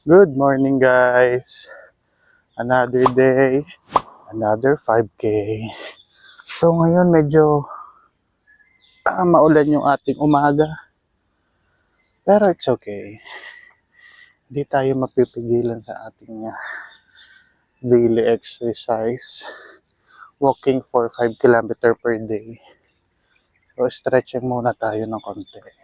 Good morning guys. Another day, another 5K. So ngayon medyo maulan yung ating umaga. Pero it's okay. Hindi tayo mapipigilan sa ating daily exercise. Walking for 5 km per day. So stretching muna tayo ng konti.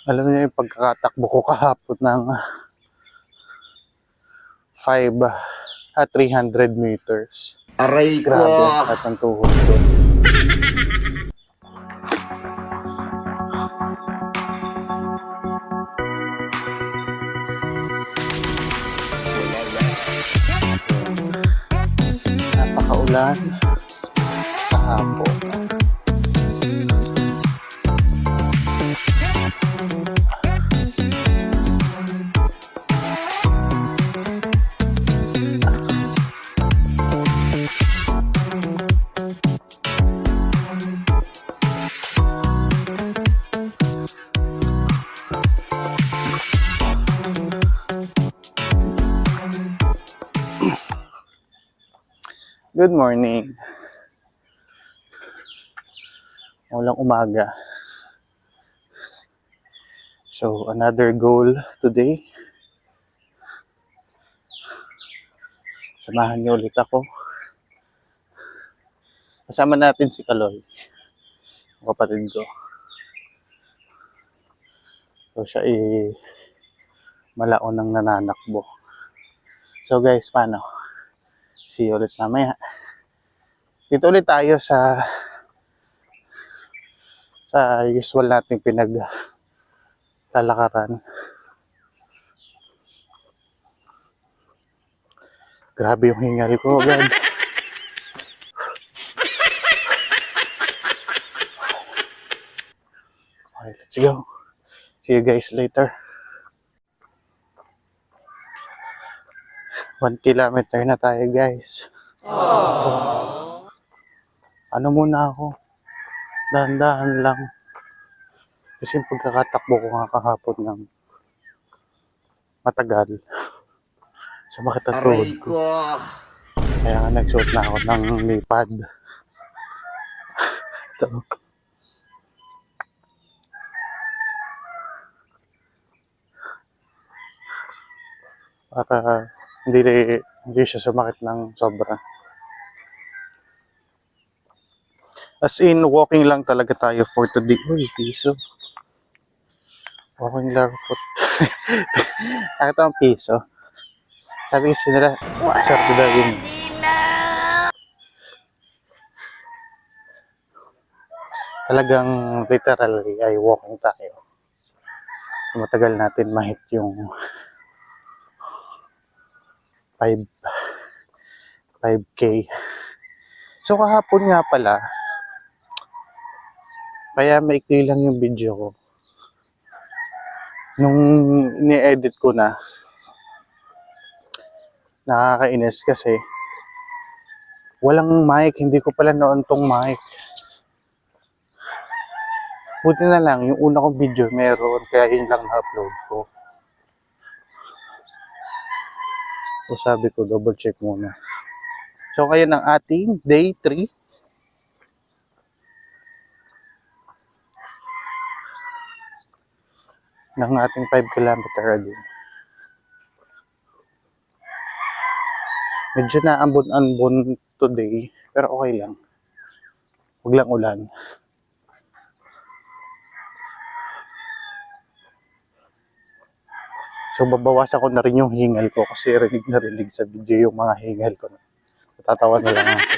Alam niyo yung pagkakatakbo ko kahapon ng 300 meters. Aray ko! Grabe at ang tuhod ko. Napakaulan kahapon. Good morning. Walang umaga. So, another goal today. Samahan niyo ulit ako. Kasama natin si Kaloy, ang kapatid ko. So, siya malaon ng nananakbo. So, guys, paano? See you ulit mamaya. Dito ulit tayo sa usual nating pinaglalakaran. Grabe yung hingal ko, God. Okay, let's go. See you guys later. 1 kilometer na tayo, guys. So, ano muna ako? Dahan-dahan lang. Kasi yung pagkakatakbo ko nga kahapon ng matagal. Sumakit ang tuhod ko. Kaya nga nagsuot na ako ng knee pad. Ito. Para hindi siya sumakit ng sobra. As in, walking lang talaga tayo for today. Uy, piso. Walking lang po. Nakita ang piso. Sabi kasi nila, sarap daw yun. Talagang literally ay walking tayo. Matagal natin mahit yung 5K. So kahapon nga pala, kaya maikli lang yung video ko. Nung ni-edit ko na, nakakainis kasi walang mic, hindi ko pala noon tong mic. Buti na lang, yung una kong video meron, kaya yun lang na-upload ko. So sabi ko, double check muna. So ngayon ang ating day 3. Ng ating 5 kilometer a day. Medyo naambon-ambon today, pero okay lang. Huwag lang ulan. So babawasan ko na rin yung hingal ko kasi rinig na rinig sa video yung mga hingal ko. Natatawa na lang ako.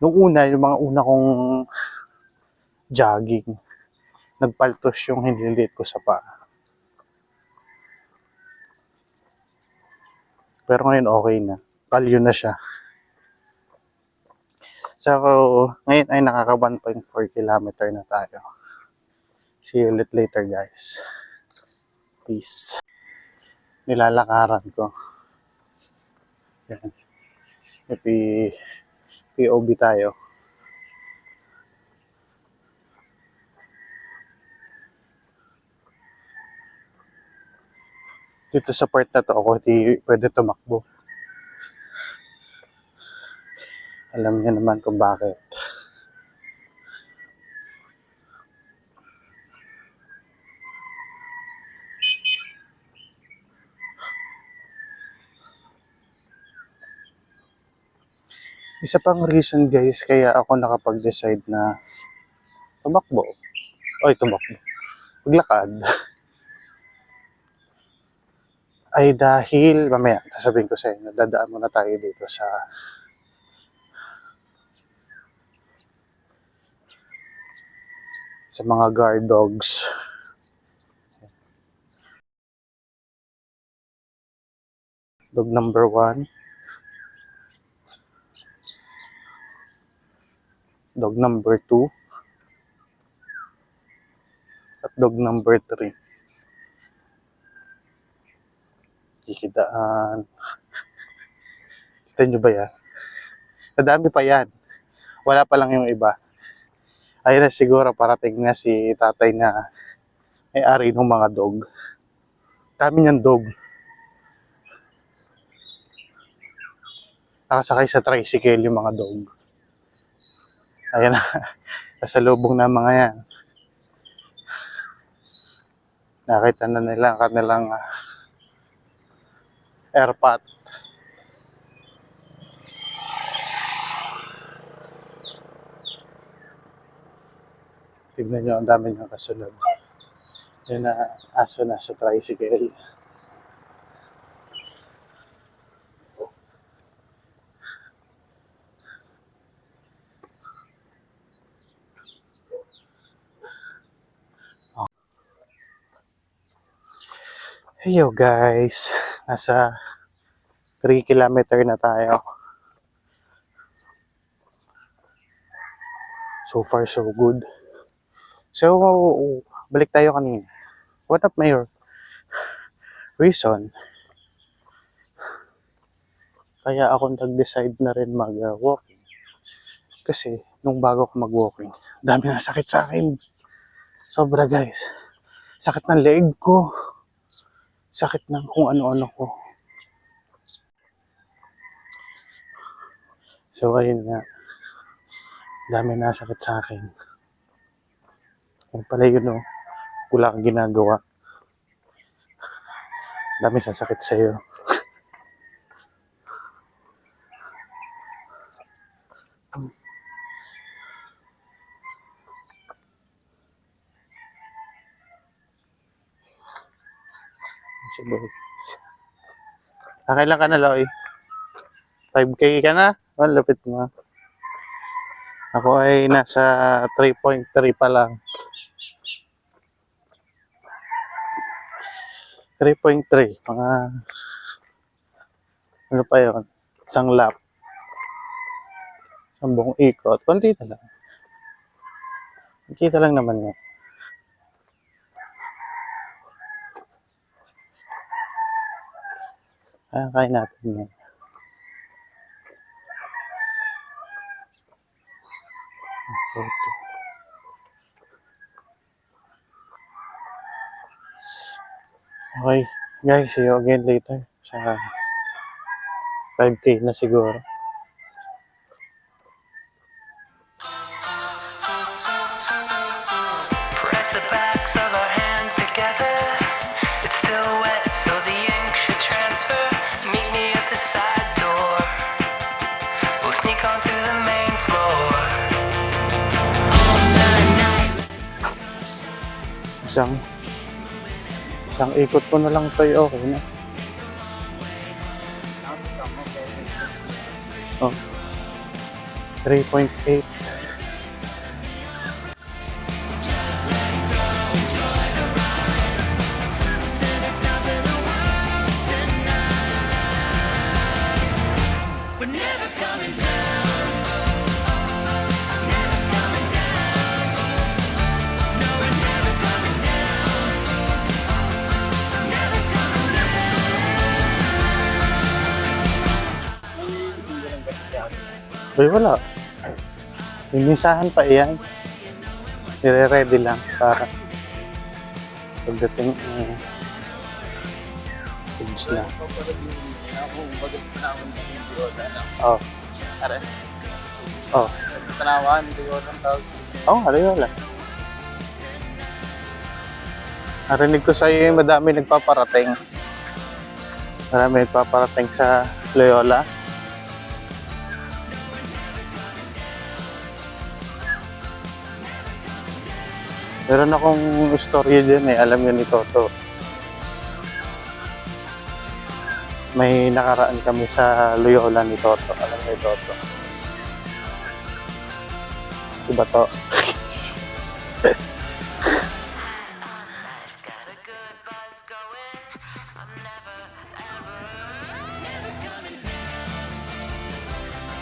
Nung una, yung mga una kong jogging, nagpaltos yung hiniliit ko sa paa. Pero ngayon okay na. Kalyo na siya. So, ngayon ay nakaka 1.4 kilometer na tayo. See you later, guys. Peace. Nilalakaran ko. Yan. Maybe POV tayo. Dito sa part na to ako hindi pwede tumakbo. Alam niyo naman kung bakit. Isa pang reason guys kaya ako nakapag-decide na tumakbo. Tumakbo. Maglakad. Ay dahil, mamaya, sasabihin ko sa inyo, dadaan muna tayo dito sa mga guard dogs. Dog number 1. Dog number 2. At dog number 3. Kikidaan. Kita nyo ba yan? Nadami pa yan. Wala pa lang yung iba. Ayun na siguro parating na si tatay na may-ari ng mga dog. Dami niyang dog. Nakasakay sa tricycle yung mga dog. Ayan na. Nasa lubong na mga yan. Nakita na nila ang kanilang airpot. Tignan nyo, ang dami nyo kasunod. Yan na, aso na sa tricycle. Heyo guys, nasa 3 kilometer na tayo. So far so good. So, balik tayo kanina. What up, Mayor? Reason kaya ako nag-decide na rin mag-walking. Kasi, nung bago ako mag-walking, dami na sakit sa akin. Sobra guys. Sakit ng leeg ko. Sakit ng kung ano-ano ko. So, ayun nga. Dami na sakit sa akin. Yung pala yun, no? Wala kang ginagawa. Dami sasakit sa'yo. Kailan ka na, Loy? 5K ka na? Lupit mo. Ako ay nasa 3.3 pa lang. 3.3. Mga ano pa yun? Isang lap. Isang buong ikot. Konti na lang. Kita lang naman yan. Kain natin yan. Okay, guys, see you again later sa 5K na siguro. Press the backs of our hands together. It's still wet, so the ink should transfer. Meet me at the side door. We'll sneak onto the main floor. Isang ikot ko na lang tayo, okay na. Oh. 3.8. Uy, wala. May mensahan pa iyan. Nire-ready lang para pagdating tubos na. Oh. Are? Oh. Tanawan, hindi ko ng tawag. Oh, Ariola. Narinig ko sa'yo yung madami nagpaparating. Marami nagpaparating sa Loyola. Meron akong istorya dyan eh. Alam yun ni Toto. May nakaraan kami sa Loyola ni Toto. Alam ni Toto. Diba to?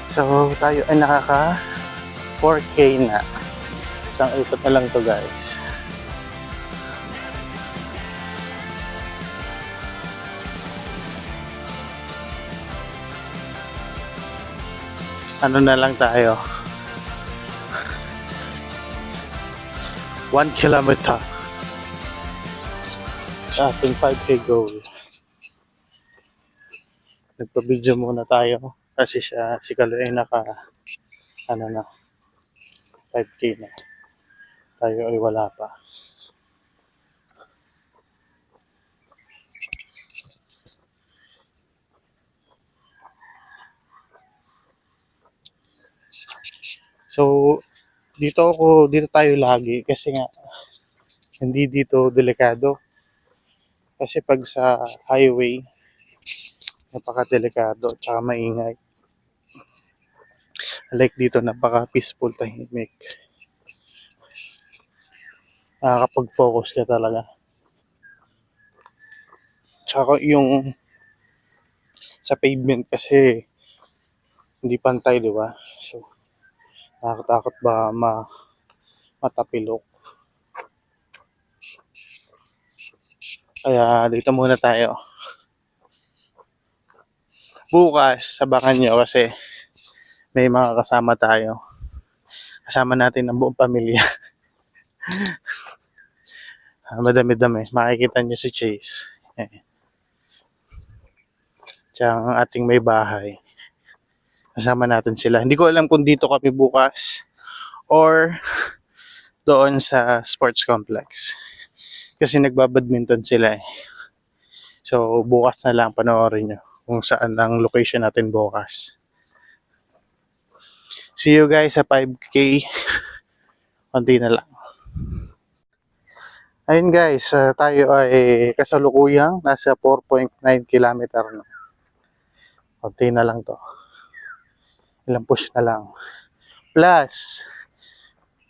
So, tayo ay nakaka 4K na. Isang ikot na lang to guys. Ano na lang tayo? 1 kilometer. Sa ating 5K goal. Nagpa-video muna tayo. Kasi si Kalo ay naka 5K na. Tayo ay wala pa. So, dito tayo lagi kasi nga hindi dito delikado. Kasi pag sa highway, napaka-delikado at saka maingay. Like dito, napaka-peaceful, tahimik. Nakakapag-focus ka talaga. Tsaka yung sa pavement kasi hindi pantay, di ba? So, nakakatakot ba matapilok. Kaya dito muna tayo. Bukas, sabakan nyo kasi may mga kasama tayo. Kasama natin ang buong pamilya. Madami-dami. Makikita nyo si Chase. Tsaka ang ating may bahay. Kasama natin sila. Hindi ko alam kung dito kami bukas or doon sa sports complex. Kasi nagbabadminton sila eh. So bukas na lang panoorin nyo kung saan ang location natin bukas. See you guys sa 5K. Konti na lang. Ayun guys, tayo ay kasalukuyang nasa 4.9 kilometer na. Konti na lang to. Ilang push na lang. Plus,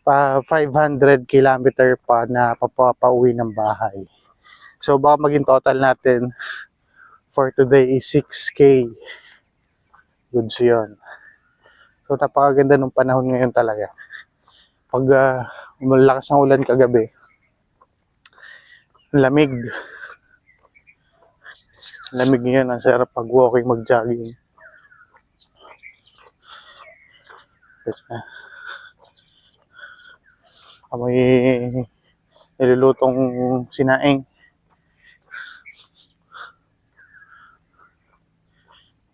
500 kilometer pa na papauwi ng bahay. So baka maging total natin for today is 6K. Goods yun. So napakaganda ng panahon ngayon talaga. Pag malakas ng ulan kagabi, lamig. Lamig ngayon, ang sarap pag walking, mag-jogging. May nilulutong sinaing.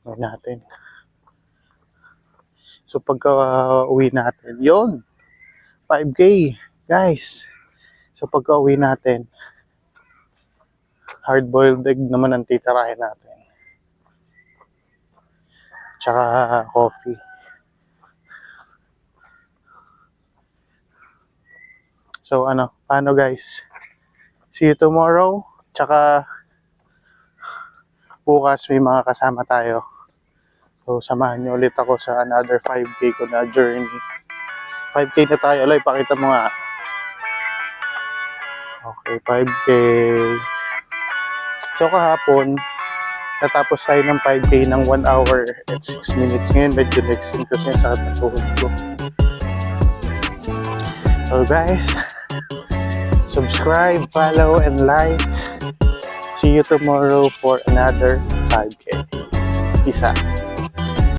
Gawin natin. So pagka uwi natin, yon 5K guys. So pagka uwi natin, hard-boiled egg naman ang titirahin natin. Tsaka coffee. So paano guys? See you tomorrow. Tsaka bukas may mga kasama tayo. So samahan niyo ulit ako sa another 5K ko na journey. 5K na tayo. Alay, pakita mo nga. Okay, 5K. So kahapon, natapos tayo ng 5K ng 1 hour and 6 minutes. Ngayon medyo next kasi sa sakit ng tuhod ko. So guys, subscribe, follow, and like. See you tomorrow for another 5K. Peace out.